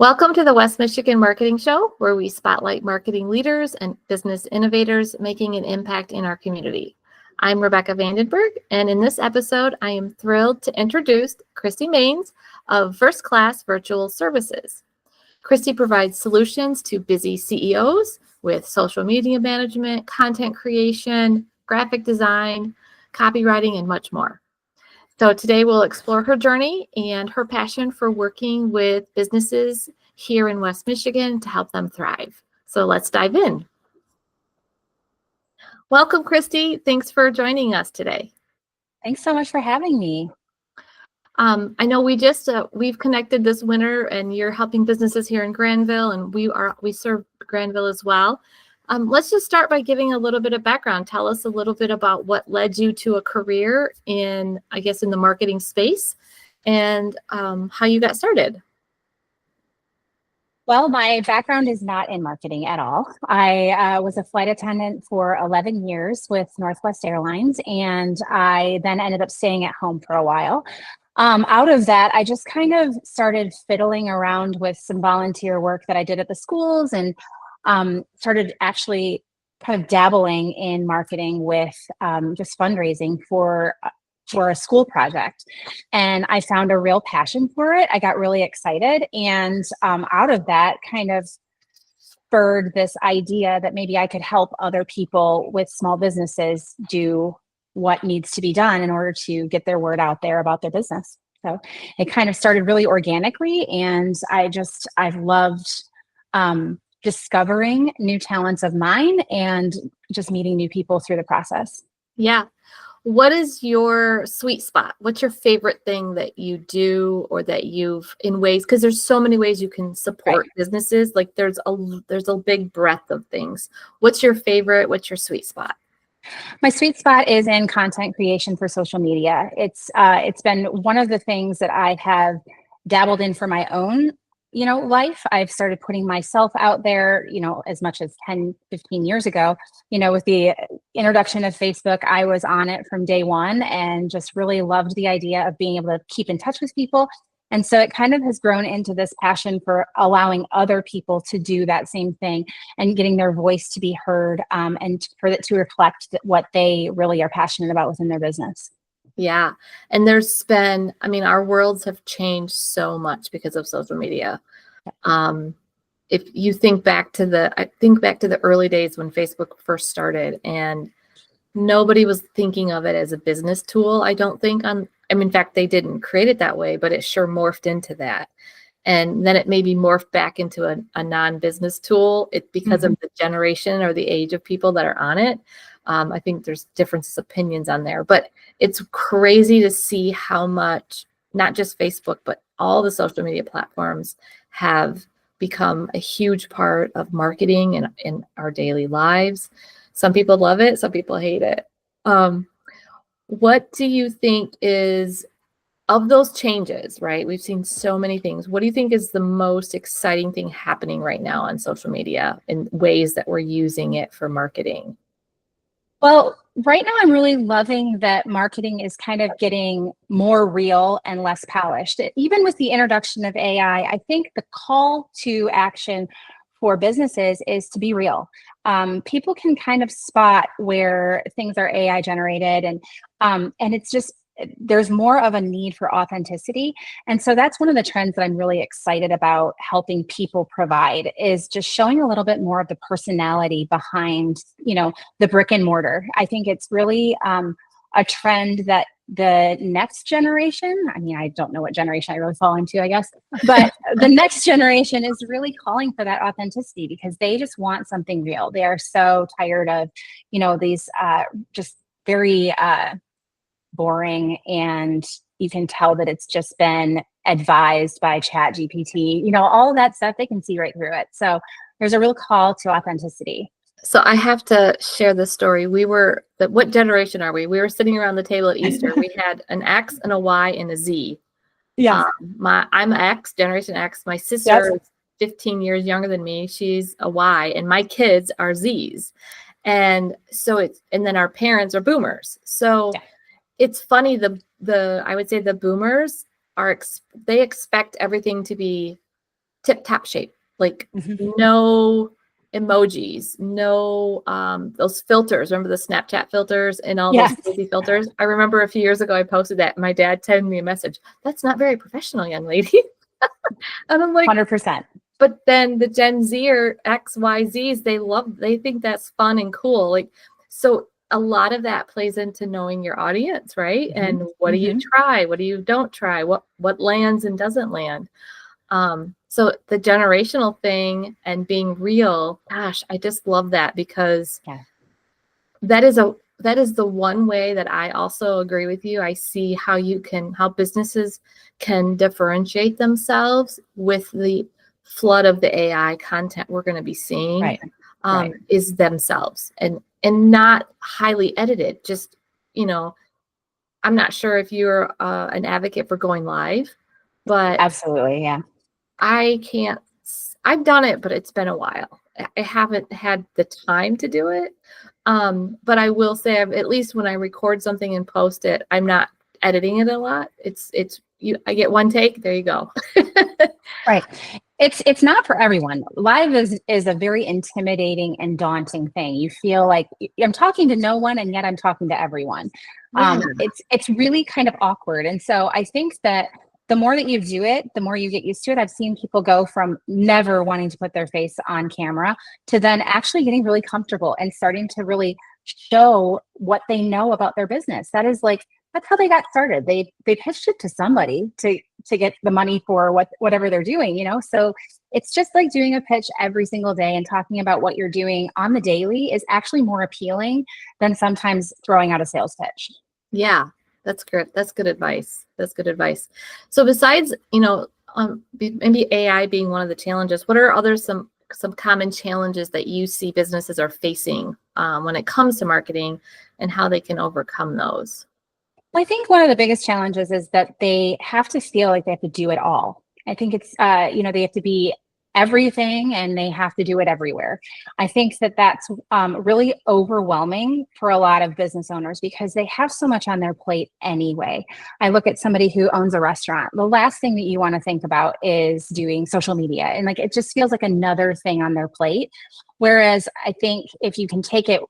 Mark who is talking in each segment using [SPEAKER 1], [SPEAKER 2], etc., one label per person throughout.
[SPEAKER 1] Welcome to the West Michigan Marketing Show, where we spotlight marketing leaders and business innovators making an impact in our community. I'm Rebecca Vandenberg, and in this episode, I am thrilled to introduce Kristi Maines of First Class Virtual Services. Kristi provides solutions to busy CEOs with social media management, content creation, graphic design, copywriting, and much more. So today we'll explore her journey and her passion for working with businesses here in West Michigan to help them thrive. So let's dive in. Welcome, Kristi. Thanks for joining us today.
[SPEAKER 2] Thanks so much for having me.
[SPEAKER 1] I know we've connected this winter, and you're helping businesses here in Granville, and we serve Granville as well. Let's just start by giving a little bit of background. Tell us a little bit about what led you to a career in the marketing space, and how you got started.
[SPEAKER 2] Well, my background is not in marketing at all. I was a flight attendant for 11 years with Northwest Airlines, and I then ended up staying at home for a while. Out of that, I just kind of started fiddling around with some volunteer work that I did at the schools, and started actually kind of dabbling in marketing with just fundraising for a school project. And I found a real passion for it. I got really excited. And out of that kind of spurred this idea that maybe I could help other people with small businesses do what needs to be done in order to get their word out there about their business. So it kind of started really organically. And I've loved discovering new talents of mine and just meeting new people through the process.
[SPEAKER 1] Yeah. What is your sweet spot? What's your favorite thing that you do, or that you've in ways, because there's so many ways you can support businesses. Like there's a big breadth of things. What's your favorite? What's your sweet spot?
[SPEAKER 2] My sweet spot is in content creation for social media. It's been one of the things that I have dabbled in for my own life. I've started putting myself out there, as much as 10, 15 years ago, with the introduction of Facebook. I was on it from day one and just really loved the idea of being able to keep in touch with people. And so it kind of has grown into this passion for allowing other people to do that same thing and getting their voice to be heard, and for it to reflect what they really are passionate about within their business.
[SPEAKER 1] Yeah. And our worlds have changed so much because of social media. If you think back to the early days when Facebook first started, and nobody was thinking of it as a business tool. I don't think in fact, they didn't create it that way, but it sure morphed into that. And then it maybe morphed back into a non-business tool because of the generation or the age of people that are on it. I think there's differences of opinions on there, but it's crazy to see how much, not just Facebook, but all the social media platforms have become a huge part of marketing and in our daily lives. Some people love it, some people hate it. What do you think is, of those changes, right? We've seen so many things. What do you think is the most exciting thing happening right now on social media in ways that we're using it for marketing?
[SPEAKER 2] Well, right now I'm really loving that marketing is kind of getting more real and less polished. Even with the introduction of AI, I think the call to action for businesses is to be real. People can kind of spot where things are AI generated, and it's just, there's more of a need for authenticity. And so that's one of the trends that I'm really excited about helping people provide, is just showing a little bit more of the personality behind, the brick and mortar. I think it's really a trend that the next generation, I don't know what generation I really fall into, I guess, but the next generation is really calling for that authenticity, because they just want something real. They are so tired of, these just very boring, and you can tell that it's just been advised by Chat GPT, all of that stuff, they can see right through it. So there's a real call to authenticity.
[SPEAKER 1] So I have to share this story. What generation are we? We were sitting around the table at Easter. We had an X and a Y and a Z.
[SPEAKER 2] Yeah.
[SPEAKER 1] I'm X, Generation X. My sister is 15 years younger than me. She's a Y, and my kids are Zs. And so and then our parents are boomers. So it's funny, I would say the boomers they expect everything to be tip top shape, like
[SPEAKER 2] Mhm.
[SPEAKER 1] no emojis, no those filters. Remember the Snapchat filters and all those
[SPEAKER 2] Yes,
[SPEAKER 1] crazy filters? I remember a few years ago I posted that. My dad sent me a message. That's not very professional, young lady. And I'm like,
[SPEAKER 2] 100%.
[SPEAKER 1] but then the Gen Z or XYZs, they think that's fun and cool. Like, so a lot of that plays into knowing your audience, right?
[SPEAKER 2] Mhm.
[SPEAKER 1] And what do you
[SPEAKER 2] Mhm.
[SPEAKER 1] try? What do you don't try? What lands and doesn't land? So the generational thing and being real, gosh, I just love that because
[SPEAKER 2] Yeah.
[SPEAKER 1] that is the one way that I also agree with you. I see how businesses can differentiate themselves with the flood of the AI content we're going to be seeing,
[SPEAKER 2] Right. Right.
[SPEAKER 1] is themselves and not highly edited. Just, I'm not sure if you're an advocate for going live, but
[SPEAKER 2] Absolutely. Yeah.
[SPEAKER 1] I can't. I've done it, but it's been a while. I haven't had the time to do it. But I will say, at least when I record something and post it, I'm not editing it a lot. It's you. I get one take. There you go.
[SPEAKER 2] Right. It's not for everyone. Live is a very intimidating and daunting thing. You feel like I'm talking to no one and yet I'm talking to everyone.
[SPEAKER 1] Yeah.
[SPEAKER 2] It's really kind of awkward. And so I think that the more that you do it, the more you get used to it. I've seen people go from never wanting to put their face on camera to then actually getting really comfortable and starting to really show what they know about their business. That's how they got started. They pitched it to somebody to get the money for whatever they're doing, So it's just like doing a pitch every single day and talking about what you're doing on the daily is actually more appealing than sometimes throwing out a sales pitch.
[SPEAKER 1] Yeah, that's good. That's good advice. That's good advice. So besides, maybe AI being one of the challenges, what are some common challenges that you see businesses are facing when it comes to marketing and how they can overcome those?
[SPEAKER 2] Well, I think one of the biggest challenges is that they have to feel like they have to do it all. I think they have to be everything and they have to do it everywhere. I think that that's really overwhelming for a lot of business owners because they have so much on their plate anyway. I look at somebody who owns a restaurant. The last thing that you want to think about is doing social media. And like, it just feels like another thing on their plate. Whereas I think if you can take it,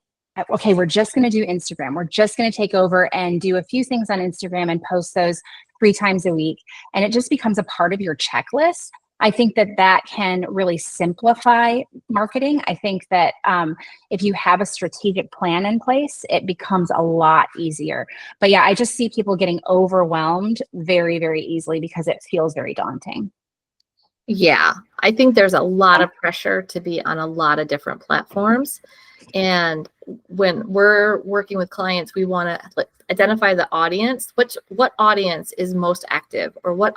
[SPEAKER 2] okay, we're just going to do Instagram. We're just going to take over and do a few things on Instagram and post those 3 times a week. And it just becomes a part of your checklist. I think that can really simplify marketing. I think that if you have a strategic plan in place, it becomes a lot easier. But yeah, I just see people getting overwhelmed very, very easily because it feels very daunting.
[SPEAKER 1] Yeah, I think there's a lot of pressure to be on a lot of different platforms. And when we're working with clients, we want to identify the audience, what audience is most active or what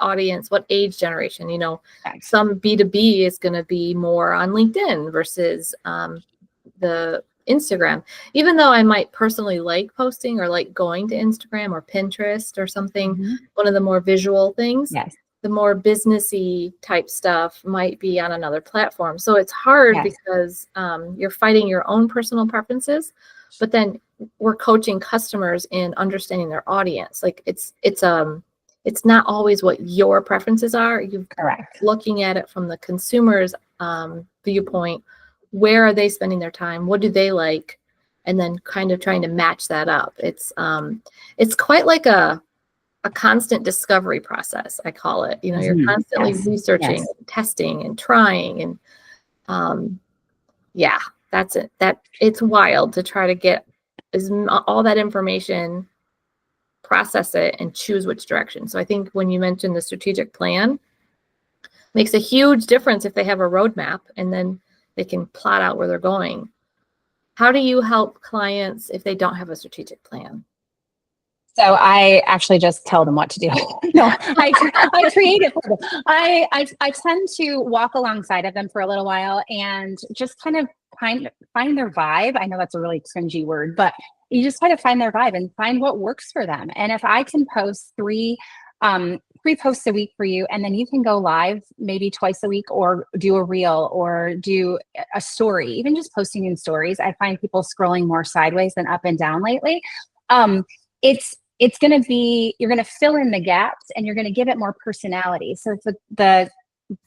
[SPEAKER 1] age generation, some B2B is going to be more on LinkedIn versus the Instagram, even though I might personally like posting or like going to Instagram or Pinterest or something, one of the more visual things.
[SPEAKER 2] Yes.
[SPEAKER 1] The more businessy type stuff might be on another platform. So it's hard because you're fighting your own personal preferences, but then we're coaching customers in understanding their audience. Like it's not always what your preferences are. You're looking at it from the consumer's viewpoint. Where are they spending their time? What do they like? And then kind of trying to match that up. It's quite like a constant discovery process, I call it. You're constantly researching, testing, and trying, and that's it. It's wild to try to get all that information, process it, and choose which direction. So I think when you mentioned the strategic plan, makes a huge difference if they have a roadmap and then they can plot out where they're going. How do you help clients if they don't have a strategic plan?
[SPEAKER 2] So I actually just tell them what to do. No, I create it for them. I tend to walk alongside of them for a little while and just kind of find their vibe. I know that's a really cringy word, but you just try to find their vibe and find what works for them. And if I can post three posts a week for you, and then you can go live maybe twice a week or do a reel or do a story, even just posting in stories. I find people scrolling more sideways than up and down lately. It's going to be, you're going to fill in the gaps and you're going to give it more personality. So it's the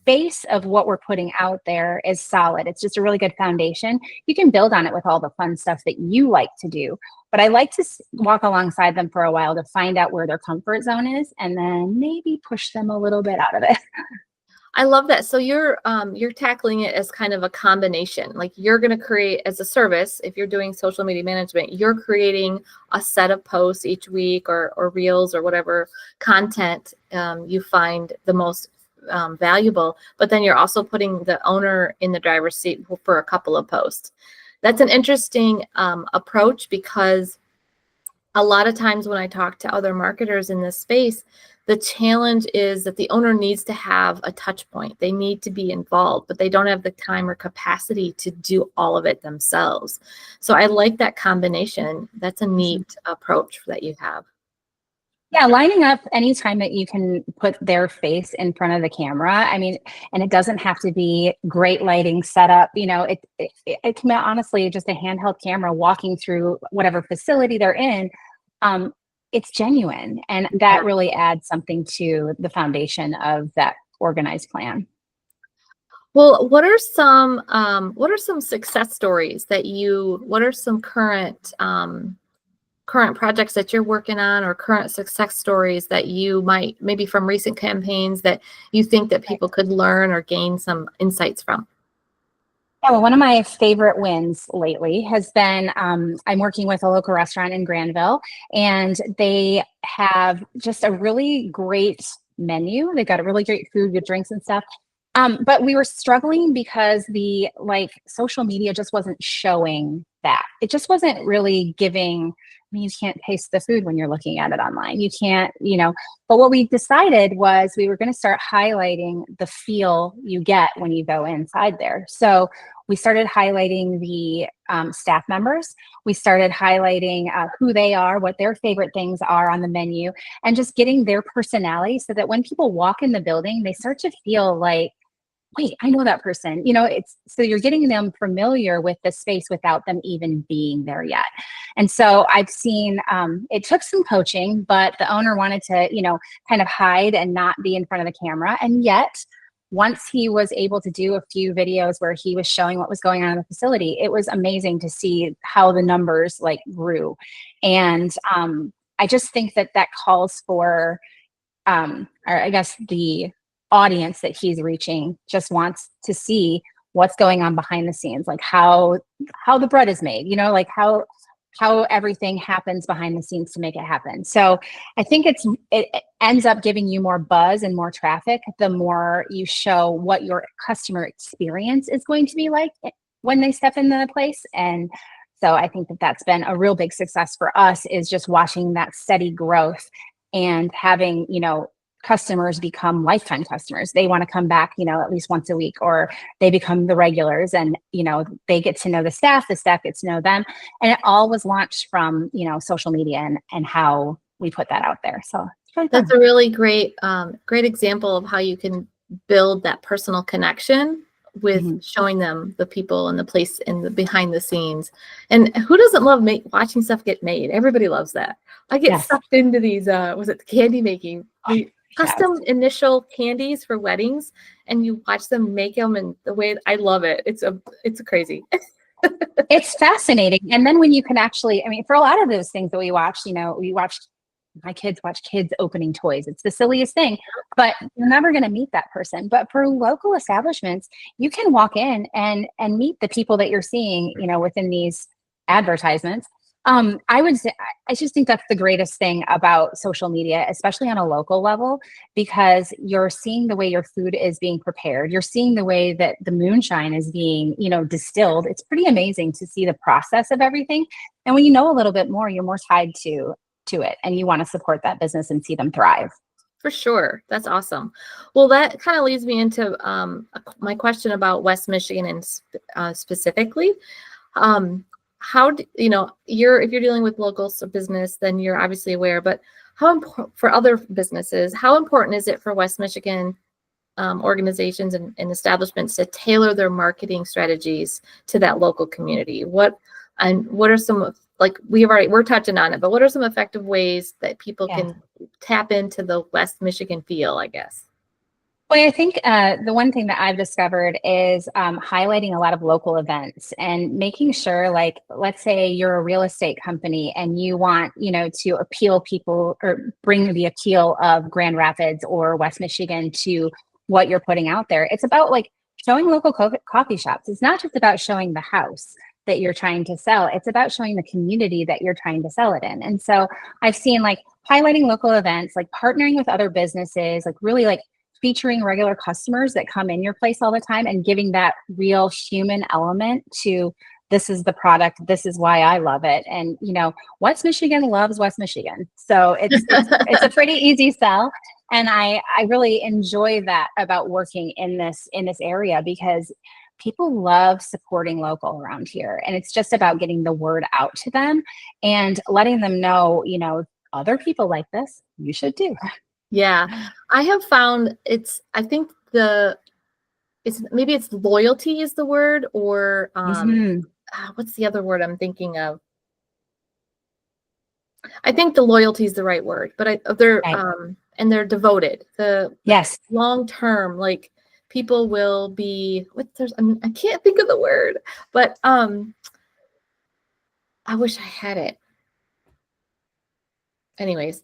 [SPEAKER 2] base of what we're putting out there is solid. It's just a really good foundation. You can build on it with all the fun stuff that you like to do. But I like to walk alongside them for a while to find out where their comfort zone is and then maybe push them a little bit out of it.
[SPEAKER 1] I love that. So you're tackling it as kind of a combination. Like you're going to create as a service, if you're doing social media management, you're creating a set of posts each week or reels or whatever content you find the most valuable, but then you're also putting the owner in the driver's seat for a couple of posts. That's an interesting approach, because a lot of times when I talk to other marketers in this space, the challenge is that the owner needs to have a touch point. They need to be involved, but they don't have the time or capacity to do all of it themselves. So I like that combination. That's a neat approach that you have.
[SPEAKER 2] Yeah, lining up anytime that you can put their face in front of the camera. I mean, and it doesn't have to be great lighting setup. You know, it can be honestly just a handheld camera walking through whatever facility they're in. It's genuine, and that really adds something to the foundation of that organized plan.
[SPEAKER 1] Well, what are some success stories that what are some current projects that you're working on, or current success stories that you might, maybe from recent campaigns, that you think that people could learn or gain some insights from?
[SPEAKER 2] Yeah, well, one of my favorite wins lately has been I'm working with a local restaurant in Granville, and they have just a really great menu. They've got a really great food, good drinks and stuff. But we were struggling because the social media just wasn't showing that. It just wasn't really giving. I mean, you can't taste the food when you're looking at it online. You can't, but what we decided was we were going to start highlighting the feel you get when you go inside there. So we started highlighting the staff members. We started highlighting who they are, what their favorite things are on the menu, and just getting their personality so that when people walk in the building, they start to feel like, wait, I know that person. It's so you're getting them familiar with the space without them even being there yet. And so I've seen it took some coaching, but the owner wanted to, kind of hide and not be in front of the camera. And yet, once he was able to do a few videos where he was showing what was going on in the facility, it was amazing to see how the numbers grew. And I just think that calls for, or I guess the audience that he's reaching just wants to see what's going on behind the scenes, like how the bread is made, how everything happens behind the scenes to make it happen. So I think it ends up giving you more buzz and more traffic the more you show what your customer experience is going to be like when they step in the place. And so I think that that's been a real big success for us, is just watching that steady growth and having, customers become lifetime customers. They want to come back, at least once a week, or they become the regulars, and, they get to know the staff gets to know them. And it all was launched from, social media and how we put that out there. So it's really fun.
[SPEAKER 1] That's a really great example of how you can build that personal connection with showing them the people and the place in the behind the scenes. And who doesn't love watching stuff get made? Everybody loves that. I get sucked into these, was it the candy making? Custom initial candies for weddings, and you watch them make them, and the way I love it. It's crazy.
[SPEAKER 2] It's fascinating. And then when you can actually, for a lot of those things that we watched, my kids watch kids opening toys. It's the silliest thing, but you're never going to meet that person. But for local establishments, you can walk in and meet the people that you're seeing, within these advertisements. I would say, I just think that's the greatest thing about social media, especially on a local level, because you're seeing the way your food is being prepared. You're seeing the way that the moonshine is being, distilled. It's pretty amazing to see the process of everything. And when you know a little bit more, you're more tied to it, and you want to support that business and see them thrive.
[SPEAKER 1] For sure. That's awesome. Well, that kind of leads me into my question about West Michigan and specifically. How do, if you're dealing with local business, then you're obviously aware, but for other businesses, how important is it for West Michigan organizations and establishments to tailor their marketing strategies to that local community? What are some, we're touching on it, but what are some effective ways that people can tap into the West Michigan feel, I guess?
[SPEAKER 2] Well, I think the one thing that I've discovered is highlighting a lot of local events and making sure, like, let's say you're a real estate company and you want, to appeal people or bring the appeal of Grand Rapids or West Michigan to what you're putting out there. It's about like showing local coffee shops. It's not just about showing the house that you're trying to sell. It's about showing the community that you're trying to sell it in. And so I've seen like highlighting local events, like partnering with other businesses, like really like featuring regular customers that come in your place all the time and giving that real human element to this is the product, this is why I love it. And West Michigan loves West Michigan. So it's a pretty easy sell. And I really enjoy that about working in this area because people love supporting local around here. And it's just about getting the word out to them and letting them know, other people like this, you should too.
[SPEAKER 1] Yeah, I have found maybe it's loyalty is the word, or what's the other word I'm thinking of? I think the loyalty is the right word, but they're and they're devoted.
[SPEAKER 2] Yes,
[SPEAKER 1] long term, like people will be. I can't think of the word, but I wish I had it. Anyways,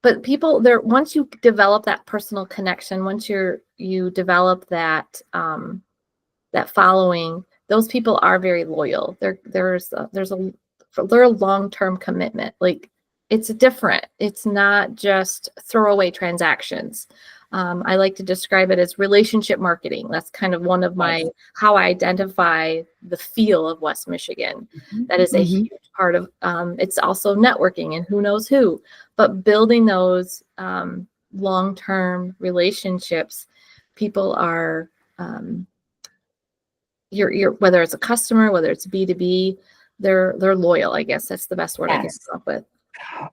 [SPEAKER 1] but people there, once you develop that personal connection, once you develop that that following, those people are very loyal. There's a long-term commitment. Like it's different. It's not just throwaway transactions. I like to describe it as relationship marketing. That's kind of one of how I identify the feel of West Michigan. That is a huge part of, it's also networking and who knows who, but building those long-term relationships. People are, whether it's a customer, whether it's B2B, they're loyal. I guess that's the best word I can come up with.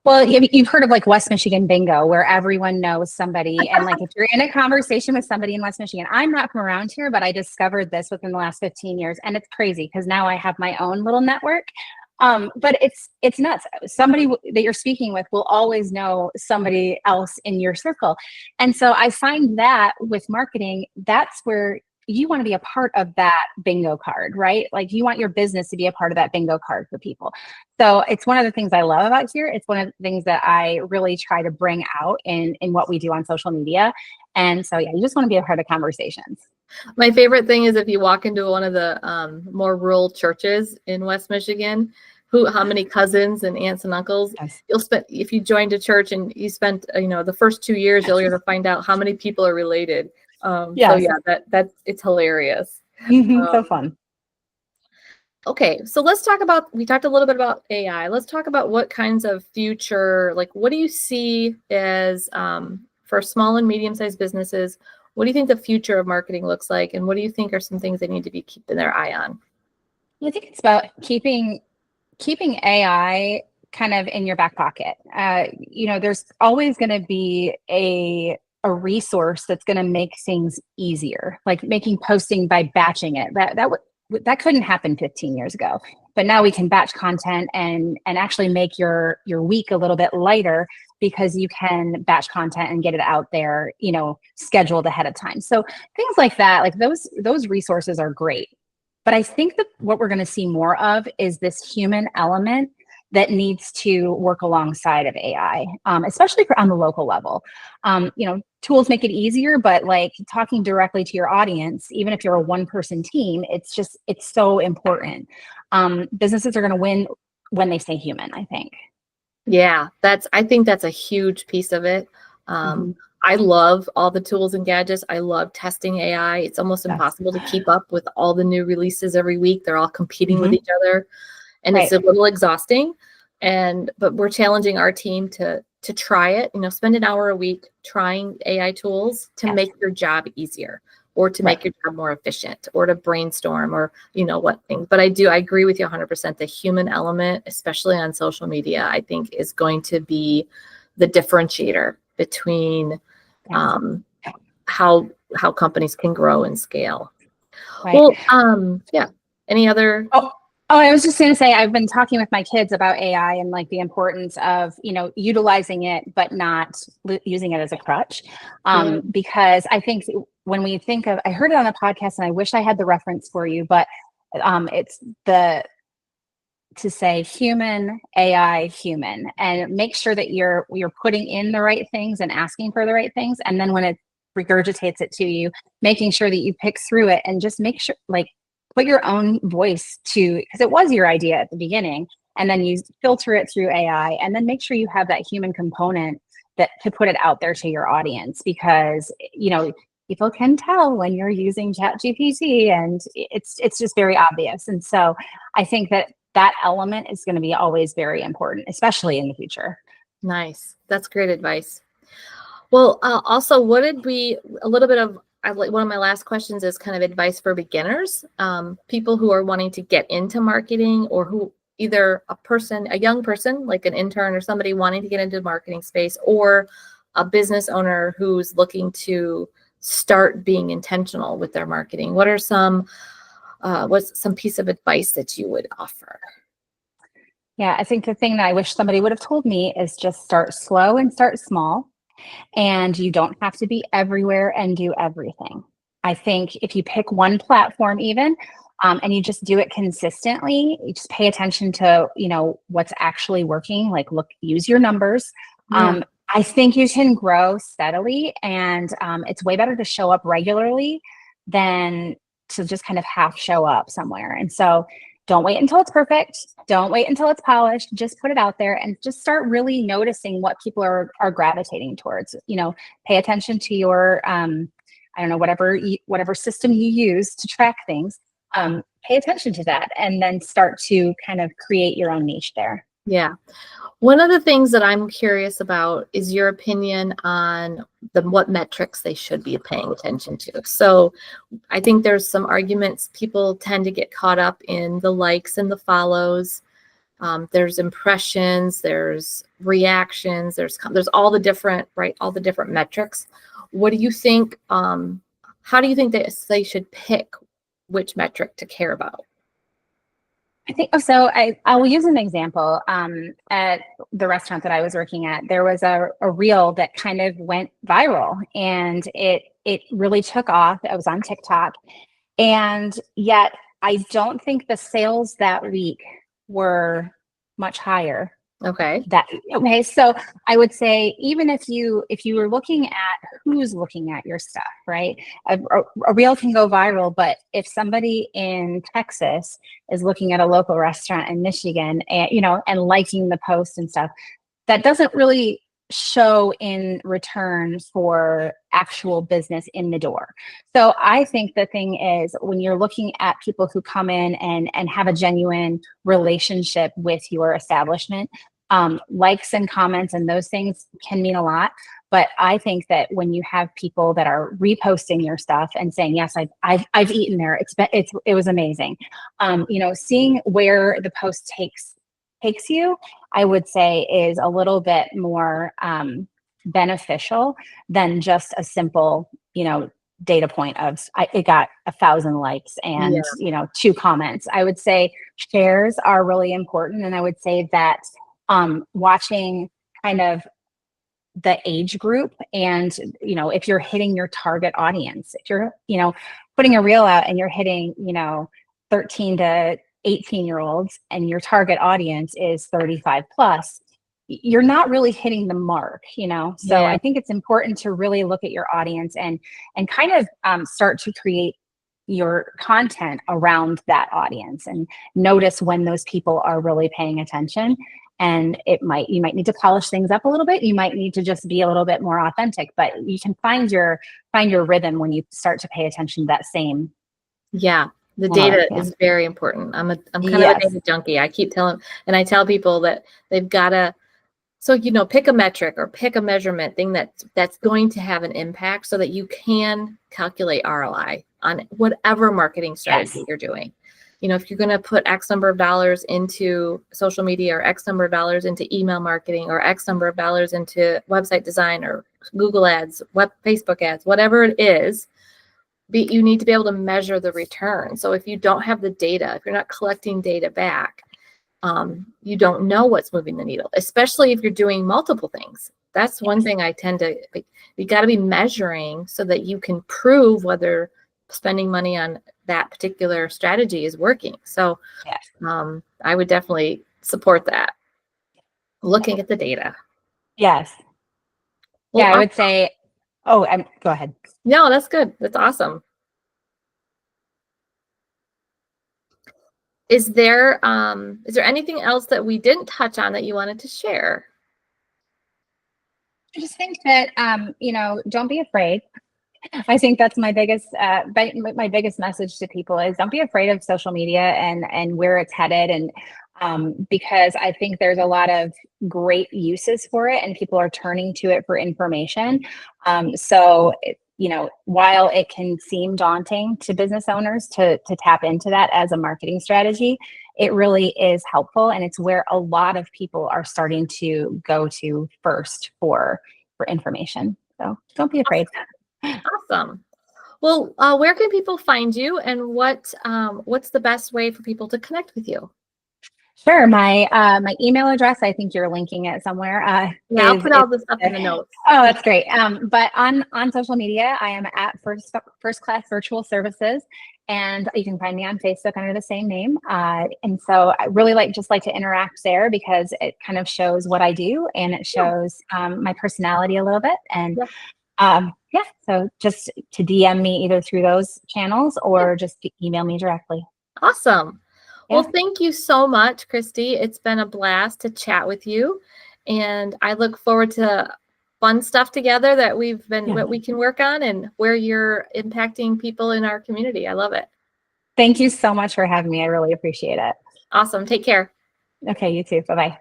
[SPEAKER 2] Well, you've heard of like West Michigan bingo, where everyone knows somebody. And like if you're in a conversation with somebody in West Michigan, I'm not from around here, but I discovered this within the last 15 years. And it's crazy because now I have my own little network. But it's nuts. Somebody that you're speaking with will always know somebody else in your circle. And so I find that with marketing, that's where you want to be a part of that bingo card, right? Like you want your business to be a part of that bingo card for people. So it's one of the things I love about here. It's one of the things that I really try to bring out in what we do on social media. And so, yeah, you just want to be a part of conversations.
[SPEAKER 1] My favorite thing is if you walk into one of the more rural churches in West Michigan, how many cousins and aunts and uncles you'll spend, if you joined a church and you spent, the first 2 years, you'll ever find out how many people are related. So yeah, that's it's hilarious.
[SPEAKER 2] So fun.
[SPEAKER 1] Okay, so let's talk about, we talked a little bit about AI. Let's talk about what kinds of future, like what do you see as for small and medium-sized businesses, what do you think the future of marketing looks like? And what do you think are some things they need to be keeping their eye on?
[SPEAKER 2] I think it's about keeping AI kind of in your back pocket. There's always going to be a resource that's going to make things easier, like posting by batching it. That couldn't happen 15 years ago, but now we can batch content and actually make your week a little bit lighter because you can batch content and get it out there, scheduled ahead of time. So things like that, like those resources are great. But I think that what we're going to see more of is this human element that needs to work alongside of AI, especially on the local level. Tools make it easier, but like talking directly to your audience, even if you're a one-person team, it's so important. Businesses are going to win when they stay human, I think.
[SPEAKER 1] Yeah, I think that's a huge piece of it. I love all the tools and gadgets. I love testing AI. It's almost impossible to keep up with all the new releases every week. They're all competing with each other. And it's a little exhausting, but we're challenging our team to try it, spend an hour a week trying AI tools to make your job easier or to make your job more efficient or to brainstorm or, what things. But I agree with you 100%. The human element, especially on social media, I think is going to be the differentiator between how companies can grow and scale. Well, yeah. Any other?
[SPEAKER 2] Oh, I was just going to say, I've been talking with my kids about AI and like the importance of, utilizing it, but not using it as a crutch.
[SPEAKER 1] Yeah.
[SPEAKER 2] Because I think when we think of, I heard it on a podcast and I wish I had the reference for you, but it's to say human, AI, human, and make sure that you're putting in the right things and asking for the right things. And then when it regurgitates it to you, making sure that you pick through it and just make sure, like, put your own voice to, because it was your idea at the beginning, and then you filter it through AI, and then make sure you have that human component that to put it out there to your audience, because people can tell when you're using ChatGPT, and it's just very obvious. And so I think that element is going to be always very important, especially in the future.
[SPEAKER 1] Nice. That's great advice. Well, also, what did we, a little bit of, one of my last questions is kind of advice for beginners, people who are wanting to get into marketing, or who either a young person, like an intern or somebody wanting to get into the marketing space, or a business owner who's looking to start being intentional with their marketing. What's some piece of advice that you would offer?
[SPEAKER 2] Yeah, I think the thing that I wish somebody would have told me is just start slow and start small. And you don't have to be everywhere and do everything. I think if you pick one platform even, and you just do it consistently, you just pay attention to, what's actually working, like use your numbers.
[SPEAKER 1] Yeah.
[SPEAKER 2] I think you can grow steadily, and it's way better to show up regularly than to just kind of half show up somewhere. And so don't wait until it's perfect. Don't wait until it's polished. Just put it out there and just start really noticing what people are gravitating towards. Pay attention to your, I don't know, whatever system you use to track things. Pay attention to that, and then start to kind of create your own niche there.
[SPEAKER 1] Yeah. One of the things that I'm curious about is your opinion on what metrics they should be paying attention to. So I think there's some arguments. People tend to get caught up in the likes and the follows. There's impressions, there's reactions, there's all the different, all the different metrics. What do you think? How do you think that they should pick which metric to care about?
[SPEAKER 2] I think so. I will use an example. At the restaurant that I was working at, there was a reel that kind of went viral, and it really took off. It was on TikTok, and yet I don't think the sales that week were much higher.
[SPEAKER 1] Okay.
[SPEAKER 2] So I would say, even if you were looking at who's looking at your stuff, right? A reel can go viral, but if somebody in Texas is looking at a local restaurant in Michigan and liking the post and stuff, that doesn't really show in return for actual business in the door. So I think the thing is, when you're looking at people who come in and have a genuine relationship with your establishment, likes and comments and those things can mean a lot. But I think that when you have people that are reposting your stuff and saying, yes, I've eaten there, it was amazing. Seeing where the post takes you, I would say, is a little bit more beneficial than just a simple, data point of it got 1,000 likes and 2 comments. I would say shares are really important, and I would say that watching kind of the age group, and if you're hitting your target audience, if you're putting a reel out and you're hitting 13 to 18-year-olds and your target audience is 35 plus, you're not really hitting the mark. So I think it's important to really look at your audience and kind of start to create your content around that audience, and notice when those people are really paying attention. And you might need to polish things up a little bit. You might need to just be a little bit more authentic, but you can find your rhythm when you start to pay attention to that same.
[SPEAKER 1] Yeah. The data is very important. I'm kind of a data junkie. I keep telling, and I tell people that they've got to, pick a metric or pick a measurement thing that's going to have an impact, so that you can calculate ROI on whatever marketing strategy you're doing. If you're going to put X number of dollars into social media, or X number of dollars into email marketing, or X number of dollars into website design, or Google ads, Facebook ads, whatever it is, you need to be able to measure the return. So if you don't have the data, if you're not collecting data back, you don't know what's moving the needle, especially if you're doing multiple things. That's one thing I tend to, you got to be measuring so that you can prove whether spending money on that particular strategy is working. So
[SPEAKER 2] Yes.
[SPEAKER 1] I would definitely support that. Looking at the data.
[SPEAKER 2] Yes.
[SPEAKER 1] Well,
[SPEAKER 2] Yeah, I would say, oh, go ahead.
[SPEAKER 1] No, that's good. That's awesome. Is there anything else that we didn't touch on that you wanted to share?
[SPEAKER 2] I just think that, don't be afraid. I think that's my biggest message to people is don't be afraid of social media and where it's headed. And because I think there's a lot of great uses for it and people are turning to it for information. While it can seem daunting to business owners to tap into that as a marketing strategy, it really is helpful. And it's where a lot of people are starting to go to first for information. So don't be afraid.
[SPEAKER 1] Awesome. Well, where can people find you, and what's the best way for people to connect with you?
[SPEAKER 2] Sure. My email address, I think you're linking it somewhere.
[SPEAKER 1] Yeah, I'll put all this up in the notes.
[SPEAKER 2] Oh, that's great. But on social media, I am at First Class Virtual Services, and you can find me on Facebook under the same name. And so I really like to interact there because it kind of shows what I do and it shows my personality a little bit. And so just to DM me either through those channels or just to email me directly.
[SPEAKER 1] Awesome.
[SPEAKER 2] Yeah.
[SPEAKER 1] Well, thank you so much, Kristi. It's been a blast to chat with you, and I look forward to fun stuff together that what we can work on and where you're impacting people in our community. I love it.
[SPEAKER 2] Thank you so much for having me. I really appreciate it.
[SPEAKER 1] Awesome. Take care.
[SPEAKER 2] Okay, you too. Bye-bye.